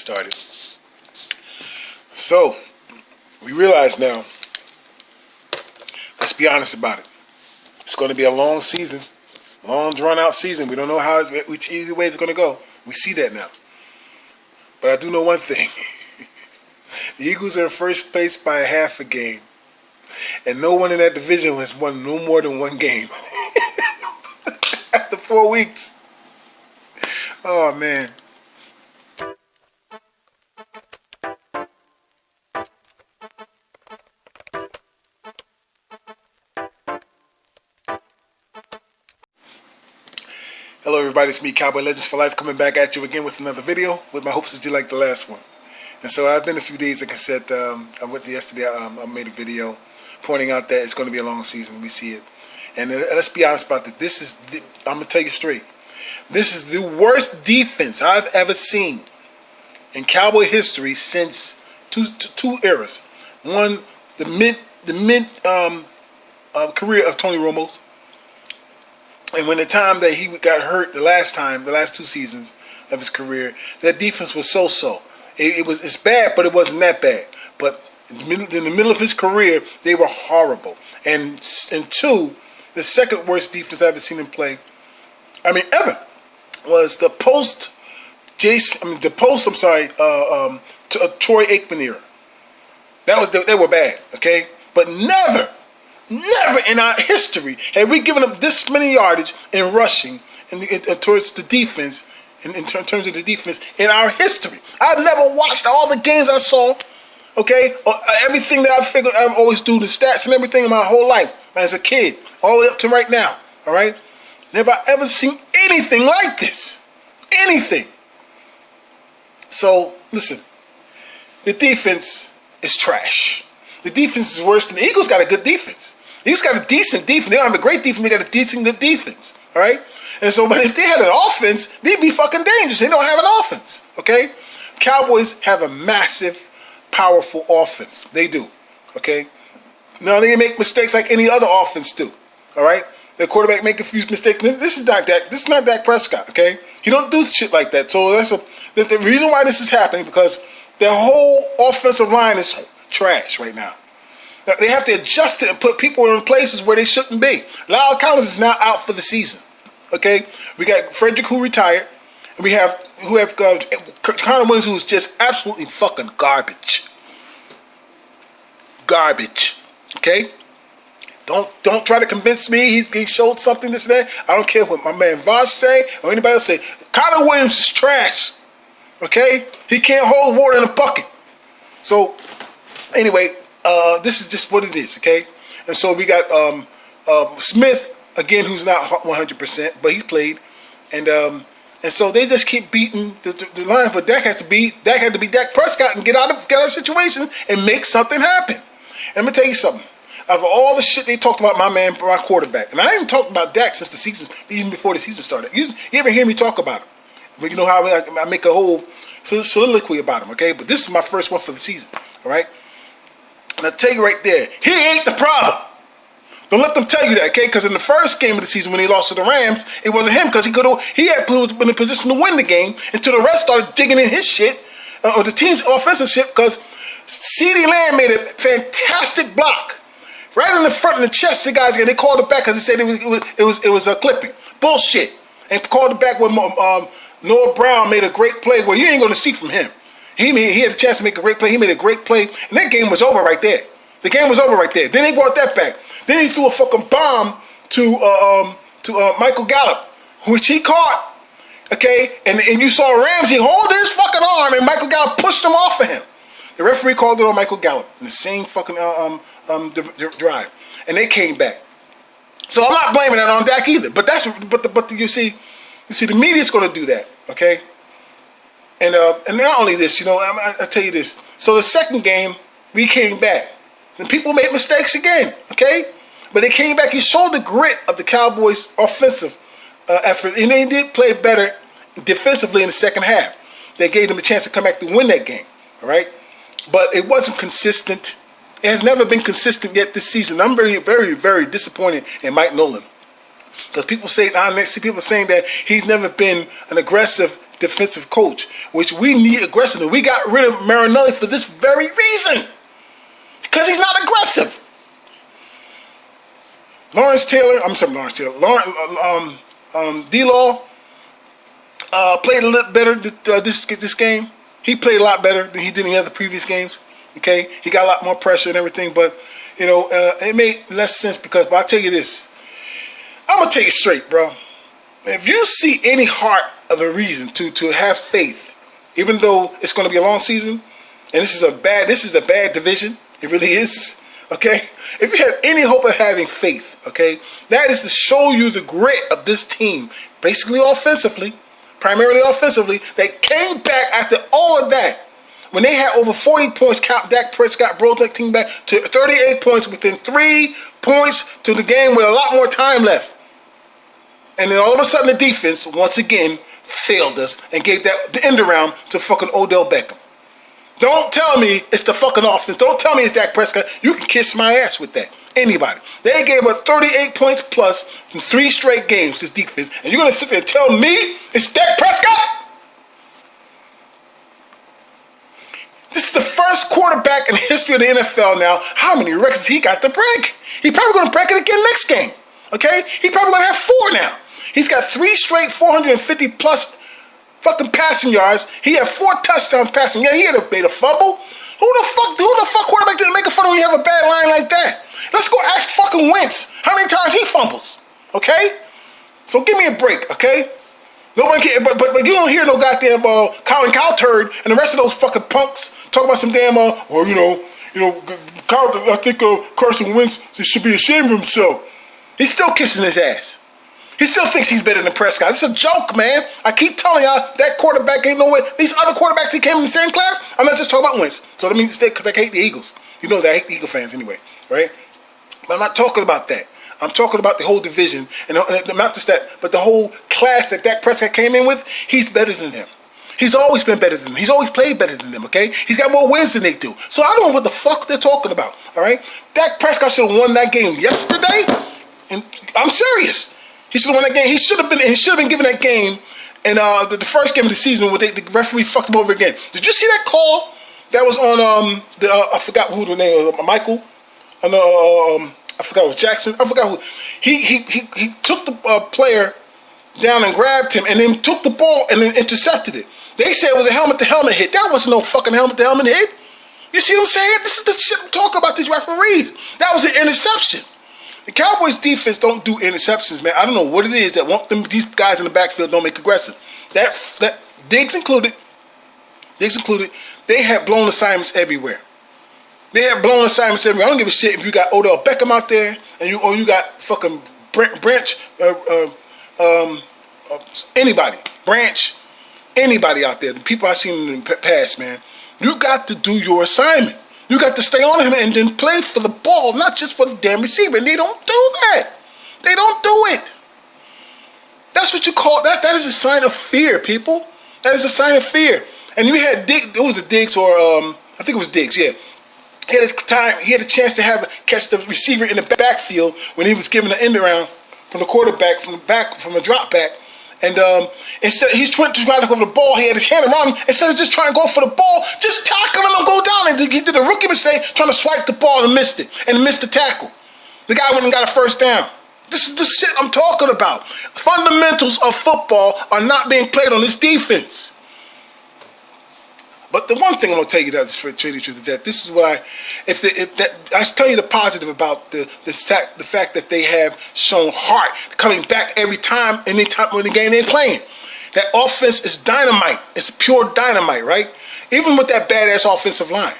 started. So, we realize now, let's be honest about it. It's going to be a long season, long drawn-out season. We don't know how either way it's going to go. We see that now. But I do know one thing. The Eagles are in first place by a half a game. And no one in that division has won no more than one game. After 4 weeks. Oh, man. Hello everybody, it's me, Cowboy Legends for Life, coming back at you again with another video with my hopes that you like the last one. And so I've been a few days, like I said, I went yesterday, I made a video pointing out that it's going to be a long season. We see it. And let's be honest about this. I'm going to tell you straight. This is the worst defense I've ever seen in Cowboy history since two eras. One, the mid career of Tony Romo's. And when the time that he got hurt the last 2 seasons of his career, that defense was so-so. It's bad, but it wasn't that bad. But in the middle of his career, they were horrible. And two, the second worst defense I've ever seen him play, ever, was the Troy Aikman era. They were bad, okay? But never in our history have we given up this many yardage in rushing towards the defense, in terms of the defense, in our history. I've never watched all the games I saw, okay? Everything that I always do, the stats and everything in my whole life, as a kid, all the way up to right now, all right? Never ever seen anything like this. Anything. So, listen, the defense is trash. The defense is worse than the Eagles. Got a good defense. The Eagles got a decent defense. They don't have a great defense. They got a decent good defense. All right? And so, but if they had an offense, they'd be fucking dangerous. They don't have an offense. Okay? Cowboys have a massive, powerful offense. They do. Okay? Now, they make mistakes like any other offense do. All right? The quarterback make a few mistakes. This is not Dak Prescott. Okay? He don't do shit like that. So the reason why this is happening, because their whole offensive line is trash right now. They have to adjust it and put people in places where they shouldn't be. Lyle Collins is now out for the season. Okay, we got Frederick, who retired, and we have Connor Williams, who's just absolutely fucking garbage. Garbage. Okay, don't try to convince me he showed something this and that. I don't care what my man Vosh say or anybody else say. Connor Williams is trash. Okay, he can't hold water in a bucket. So anyway. This is just what it is, okay? And so we got Smith, again, who's not 100%, but he's played. And so they just keep beating the line. But Dak had to be Dak Prescott and get out of situation and make something happen. And let me tell you something. Out of all the shit they talked about my quarterback, and I haven't talked about Dak since the season, even before the season started. You ever hear me talk about him? But you know how I make a whole soliloquy about him, okay? But this is my first one for the season, all right? And I'll tell you right there, he ain't the problem. Don't let them tell you that, okay? Because in the first game of the season when he lost to the Rams, it wasn't him, because he had put in a position to win the game until the rest started digging in his shit, or the team's offensive shit, because CeeDee Lamb made a fantastic block right in the front of the chest. The guys, they called it back because they said it was a clipping. Bullshit. And called it back when Noah Brown made a great play where you ain't going to see from him. He had a chance to make a great play. He made a great play, and that game was over right there. The game was over right there. Then they brought that back. Then he threw a fucking bomb to Michael Gallup, which he caught. Okay, and you saw Ramsey hold his fucking arm, and Michael Gallup pushed him off of him. The referee called it on Michael Gallup in the same fucking drive, and they came back. So I'm not blaming that on Dak either. But you see the media's going to do that. Okay. And not only this, I tell you this. So the second game, we came back. And people made mistakes again, okay? But they came back. He showed the grit of the Cowboys' offensive effort. And they did play better defensively in the second half. They gave them a chance to come back to win that game, all right? But it wasn't consistent. It has never been consistent yet this season. I'm very, very, very disappointed in Mike Nolan. Because I see people saying that he's never been an aggressive defensive coach, which we need aggressively. We got rid of Marinelli for this very reason. Because he's not aggressive. Lawrence Taylor, D-Law played a little better this game. He played a lot better than he did in the other previous games. Okay, he got a lot more pressure and everything, but it made less sense because. But I'll tell you this, I'm gonna take it straight, bro. If you see any heart of a reason to have faith, even though it's going to be a long season, and this is a bad division, it really is. Okay, if you have any hope of having faith, okay, that is to show you the grit of this team, basically offensively, primarily offensively. They came back after all of that. When they had over 40 points, Dak Prescott brought that team back to 38 points within 3 points to the game with a lot more time left. And then all of a sudden the defense, once again, failed us and gave the end around to fucking Odell Beckham. Don't tell me it's the fucking offense. Don't tell me it's Dak Prescott. You can kiss my ass with that. Anybody. They gave us 38 points plus in 3 straight games, this defense. And you're going to sit there and tell me it's Dak Prescott? This is the first quarterback in the history of the NFL now. How many records he got to break? He's probably going to break it again next game. Okay? He's probably going to have 4 now. He's got 3 straight 450 plus fucking passing yards. He had 4 touchdowns passing. Yeah, he had made a fumble. Who the fuck quarterback didn't make a fumble when you have a bad line like that? Let's go ask fucking Wentz how many times he fumbles. Okay? So give me a break, okay? Nobody can, but you don't hear no goddamn Colin Cowturd and the rest of those fucking punks talk about some damn I think Carson Wentz should be ashamed of himself. He's still kissing his ass. He still thinks he's better than Prescott. It's a joke, man. I keep telling y'all that quarterback ain't no way. These other quarterbacks that came in the same class, I'm not just talking about Wentz. So let me stay because I hate the Eagles. You know that I hate the Eagle fans anyway, right? But I'm not talking about that. I'm talking about the whole division and not just that, but the whole class that Dak Prescott came in with. He's better than them. He's always been better than them. He's always played better than them, okay? He's got more wins than they do. So I don't know what the fuck they're talking about, all right? Dak Prescott should have won that game yesterday, and I'm serious. He should have won that game. He should have been given that game in the first game of the season where the referee fucked him over again. Did you see that call that was on I forgot who the name was, Michael? I forgot it was Jackson. I forgot who. He took the player down and grabbed him and then took the ball and then intercepted it. They said it was a helmet-to-helmet hit. That wasn't no fucking helmet-to-helmet hit. You see what I'm saying? This is the shit I'm talking about, these referees. That was an interception. The Cowboys defense don't do interceptions, man. I don't know what it is that want these guys in the backfield don't make aggressive. That Diggs included, they had blown assignments everywhere. I don't give a shit if you got Odell Beckham out there and you got fucking Branch, anybody out there. The people I've seen in the past, man. You got to do your assignment. You got to stay on him and then play for the ball, not just for the damn receiver. And they don't do that. They don't do it. That's what you call that. That is a sign of fear, people. That is a sign of fear. And you had Diggs. It was a Diggs or I think it was Diggs. Yeah. He had a chance to catch the receiver in the backfield when he was giving the end around from the quarterback from a drop back. And instead he's trying to go for the ball. He had his hand around him. Instead of just trying to go for the ball, just tackle him and go down. And he did a rookie mistake trying to swipe the ball and missed it. And missed the tackle. The guy went and got a first down. This is the shit I'm talking about. Fundamentals of football are not being played on this defense. But the one thing I'm gonna tell you that's for truth is that this is what I tell you the positive about the fact that they have shown heart coming back every time in the game they're playing. That offense is dynamite. It's pure dynamite, right? Even with that badass offensive line.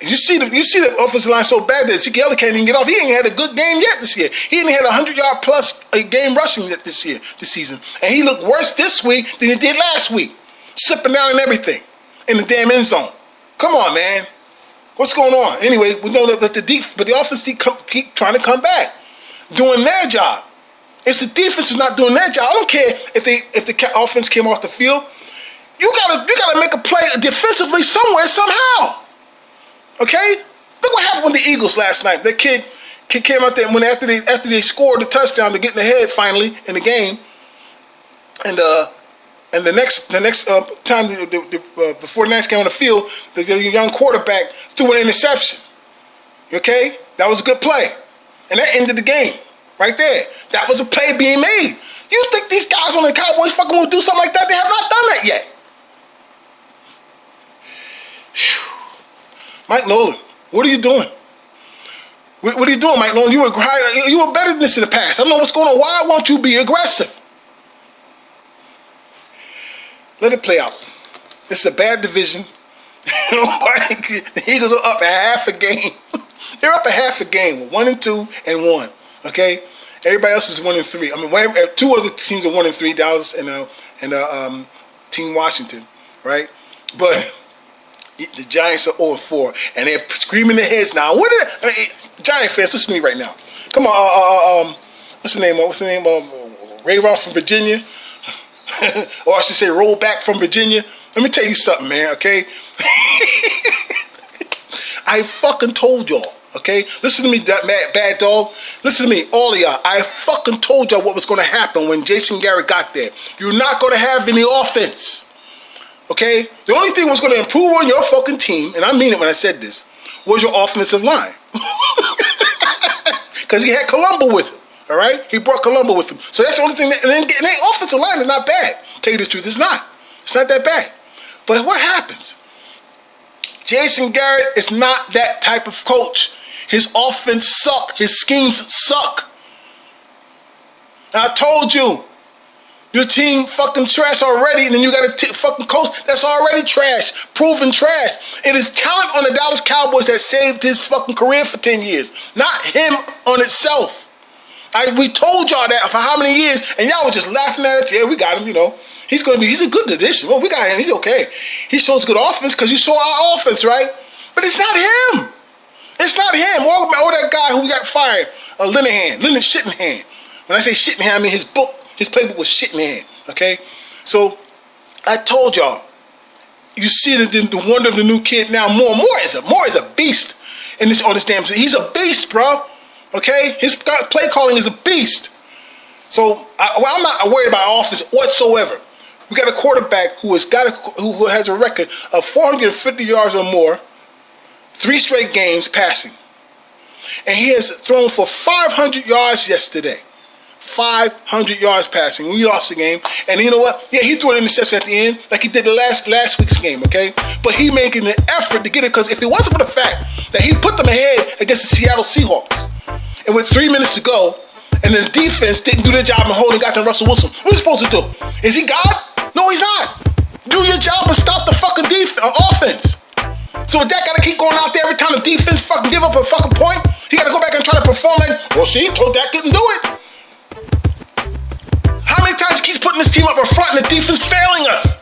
You see the offensive line so bad that Ezekiel can't even get off. He ain't had a good game yet this year. He ain't had 100-yard plus a game rushing yet this season. And he looked worse this week than he did last week. Slipping down and everything. In the damn end zone. Come on, man. What's going on? Anyway, we know that the offense keep trying to come back, doing their job. It's the defense is not doing their job. I don't care if the offense came off the field. You gotta make a play defensively somewhere somehow. Okay? Look what happened with the Eagles last night. That kid came out there when after they scored the touchdown to get in the head finally in the game, and And the next time the 49ers came on the field, the young quarterback threw an interception. Okay? That was a good play. And that ended the game right there. That was a play being made. You think these guys on the Cowboys fucking will do something like that? They have not done that yet. Whew. Mike Nolan, what are you doing? What are you doing, Mike Nolan? You were better than this in the past. I don't know what's going on. Why won't you be aggressive? Let it play out. This is a bad division. The Eagles are up at half a game. They're up at half a game with 1-2 and 1. Okay, everybody else is 1-3. I mean, two other teams are 1-3, Dallas and Team Washington, right? But the Giants are 0-4, and they're screaming their heads now. Giant fans, listen to me right now. Come on, what's the name? Ray Ross from Virginia, or I should say, roll back from Virginia. Let me tell you something, man. Okay, I fucking told y'all. Okay, listen to me, that bad dog. Listen to me, all of y'all. I fucking told y'all what was going to happen when Jason Garrett got there. You're not going to have any offense. Okay, the only thing was going to improve on your fucking team, and I mean it when I said this, was your offensive line. Because he had Colombo with him. All right, he brought Colombo with him. So that's the only thing. And then offensive line is not bad. Tell you the truth, it's not. It's not that bad. But what happens? Jason Garrett is not that type of coach. His offense suck. His schemes suck. And I told you, your team fucking trash already, and then you got a fucking coach that's already trash, proven trash. It is talent on the Dallas Cowboys that saved his fucking career for 10 years, not him on itself. We told y'all that for how many years, and y'all were just laughing at us. Yeah, we got him, you know. He's a good addition. Well, we got him. He's okay. He shows good offense because you saw our offense, right? But it's not him. It's not him. Or that guy who got fired, Leonard Shittenhand. When I say Shittenhand, I mean his playbook was Shittenhand. Okay? So, I told y'all. You see the wonder of the new kid now. Moore is a beast on this damn team. He's a beast, bro. Okay? His play calling is a beast. So, I'm not worried about offense whatsoever. We got a quarterback who has a record of 450 yards or more, 3 straight games passing. And he has thrown for 500 yards yesterday. 500 yards passing. We lost the game. And you know what? Yeah, he threw an interception at the end like he did the last week's game, okay? But he making an effort to get it because if it wasn't for the fact that he put them ahead against the Seattle Seahawks, and with 3 minutes to go, and then the defense didn't do their job in holding got to Russell Wilson, what are you supposed to do? Is he God? No, he's not. Do your job and stop the fucking offense. So if that gotta keep going out there every time the defense fucking give up a fucking point, he gotta go back and try to perform like, well, see, told that couldn't do it. How many times he keeps putting this team up in front and the defense failing us?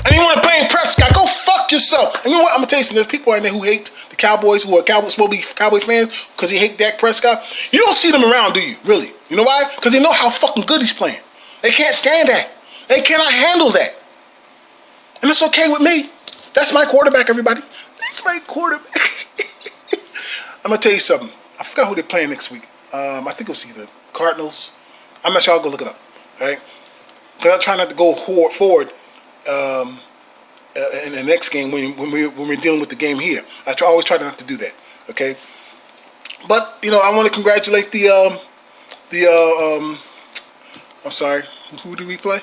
And you want to blame Prescott? Go fuck yourself. And you know what? I'm gonna tell you something. There's people out there who hate the Cowboys, who are Cowboy fans, because they hate Dak Prescott. You don't see them around, do you? Really? You know why? Because they know how fucking good he's playing. They can't stand that. They cannot handle that. And it's okay with me. That's my quarterback, everybody. That's my quarterback. I'm going to tell you something. I forgot who they're playing next week. I think it was either Cardinals. I'm not sure. I'll go look it up. All right? Because I'm trying not to go forward in the next game when we're dealing with the game here. I always try not to do that. Okay? But, you know, I want to congratulate I'm sorry, who do we play?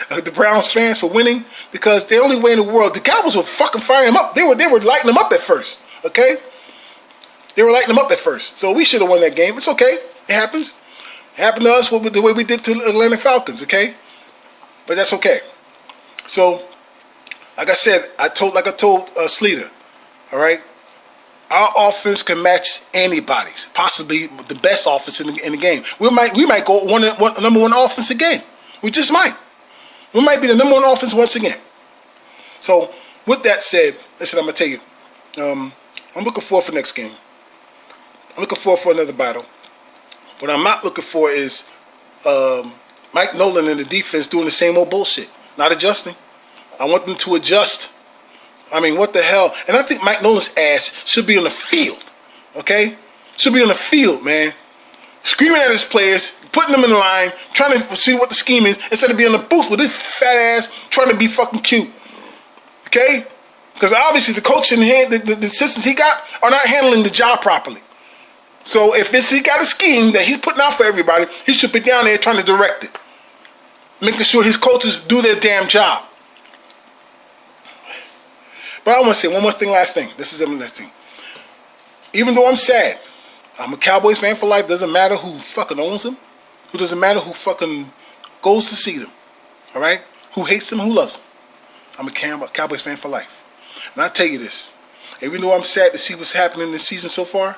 The Browns fans for winning, because the only way in the world, the Cowboys were fucking firing them up. They were lighting them up at first, okay? They were lighting them up at first. So we should have won that game. It's okay. It happens. It happened to us the way we did to the Atlanta Falcons, okay? But that's okay. So, like I said, I told Sleater, all right? Our offense can match anybody's, possibly the best offense in the game. We might go number one offense again. We just might. We might be the number one offense once again. So, with that said, listen, I'm going to tell you, I'm looking forward for next game. I'm looking forward for another battle. What I'm not looking for is Mike Nolan and the defense doing the same old bullshit, not adjusting. I want them to adjust. I mean, what the hell? And I think Mike Nolan's ass should be on the field, okay? Should be on the field, man. Screaming at his players, putting them in the line, trying to see what the scheme is, instead of being in the booth with this fat ass trying to be fucking cute. Okay? Because obviously the coach and the assistants he got are not handling the job properly. So if he got a scheme that he's putting out for everybody, he should be down there trying to direct it. Making sure his coaches do their damn job. But I want to say one more thing, last thing. This is the last thing. Even though I'm sad, I'm a Cowboys fan for life. Doesn't matter who fucking owns them. It doesn't matter who fucking goes to see them. All right? Who hates them, who loves them. I'm a Cowboys fan for life. And I tell you this. Even though I'm sad to see what's happening this season so far,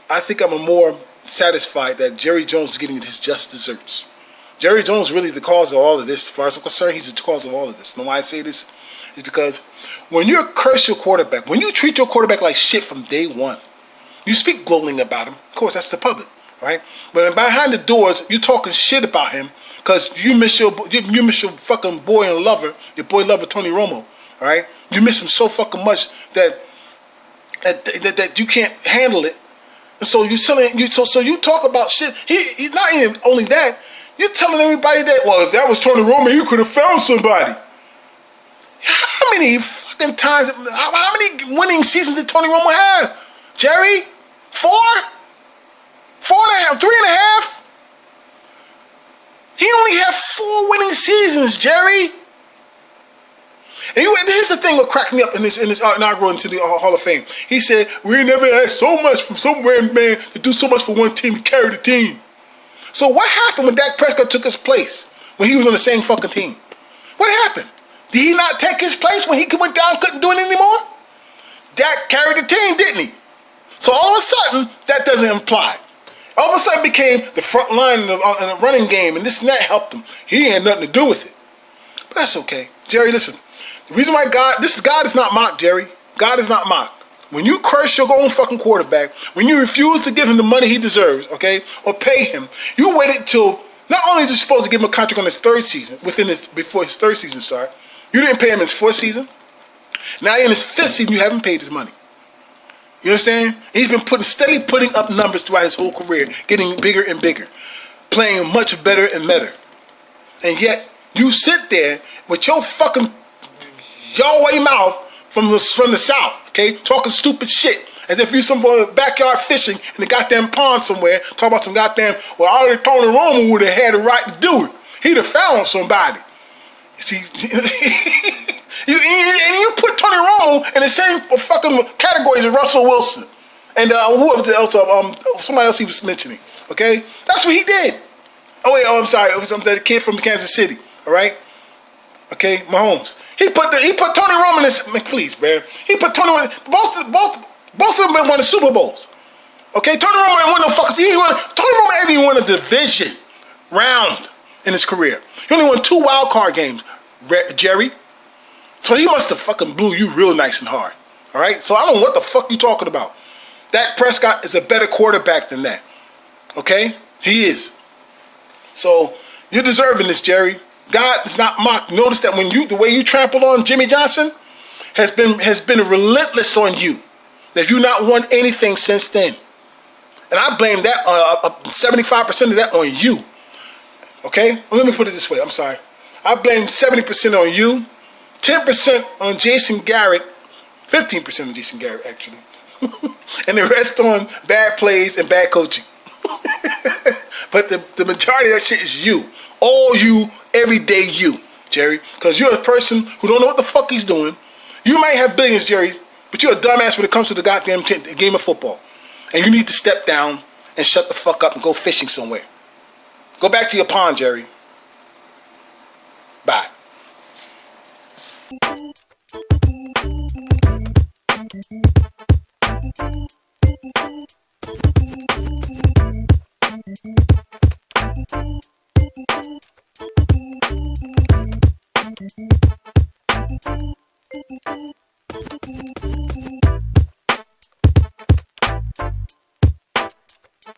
I think I'm more satisfied that Jerry Jones is getting his just desserts. Jerry Jones is really the cause of all of this. As far as I'm concerned, he's the cause of all of this. And why I say this is because when you curse your quarterback, when you treat your quarterback like shit from day one, you speak glowing about him. Of course, that's the public, right? But behind the doors, you're talking shit about him because you miss your fucking boy and lover, your boy lover Tony Romo, all right? You miss him so fucking much that you can't handle it. And so you talk about shit. He's not even only that. You're telling everybody that, well, if that was Tony Romo, you could have found somebody. How many fucking times, how many winning seasons did Tony Romo have? Jerry? 4? 4.5? 3.5? He only had 4 winning seasons, Jerry. And here's the thing that cracked me up in this inaugural into the Hall of Fame. He said, we never had so much from some random man to do so much for one team to carry the team. So what happened when Dak Prescott took his place when he was on the same fucking team? What happened? Did he not take his place when he went down and couldn't do it anymore? Dak carried the team, didn't he? So all of a sudden, that doesn't imply. All of a sudden became the front line in the running game, and this and that helped him. He had nothing to do with it. But that's okay. Jerry, listen. The reason why God is not mocked, Jerry. God is not mocked. When you curse your own fucking quarterback, when you refuse to give him the money he deserves, okay, or pay him, you waited till, not only is you supposed to give him a contract on his 3rd season, before his 3rd season start, you didn't pay him his 4th season. Now in his 5th season, you haven't paid his money. You understand? He's been steadily putting up numbers throughout his whole career, getting bigger and bigger, playing much better and better. And yet, you sit there with your fucking Yahweh mouth from the South, okay, talking stupid shit, as if you're some backyard fishing in the goddamn pond somewhere, talking about some goddamn, well, I already Tony Romo would have had the right to do it. He'd have found somebody. See, and you put Tony Romo in the same fucking categories as Russell Wilson and whoever else, somebody else he was mentioning. Okay, that's what he did. I'm sorry, it was the kid from Kansas City. All right, okay, Mahomes. He put Tony Romo in this. Man, please, man. He put Tony. Both of them won the Super Bowls. Okay, Tony Romo ain't won no fuckers. Tony Romo ain't even won a division round in his career. He only won 2 wild card games, Jerry. So he must have fucking blew you real nice and hard. All right? So I don't know what the fuck you talking about. Dak Prescott is a better quarterback than that. Okay? He is. So you're deserving this, Jerry. God is not mocked. Notice that the way you trampled on Jimmy Johnson has been relentless on you. That you've not won anything since then. And I blame that 75% of that on you. Okay? Well, let me put it this way. I'm sorry. I blame 70% on you, 10% on Jason Garrett, 15% on Jason Garrett, actually. And the rest on bad plays and bad coaching. But the majority of that shit is you. All you, everyday you, Jerry. Because you're a person who don't know what the fuck he's doing. You might have billions, Jerry, but you're a dumbass when it comes to the goddamn game of football. And you need to step down and shut the fuck up and go fishing somewhere. Go back to your pond, Jerry. Bye.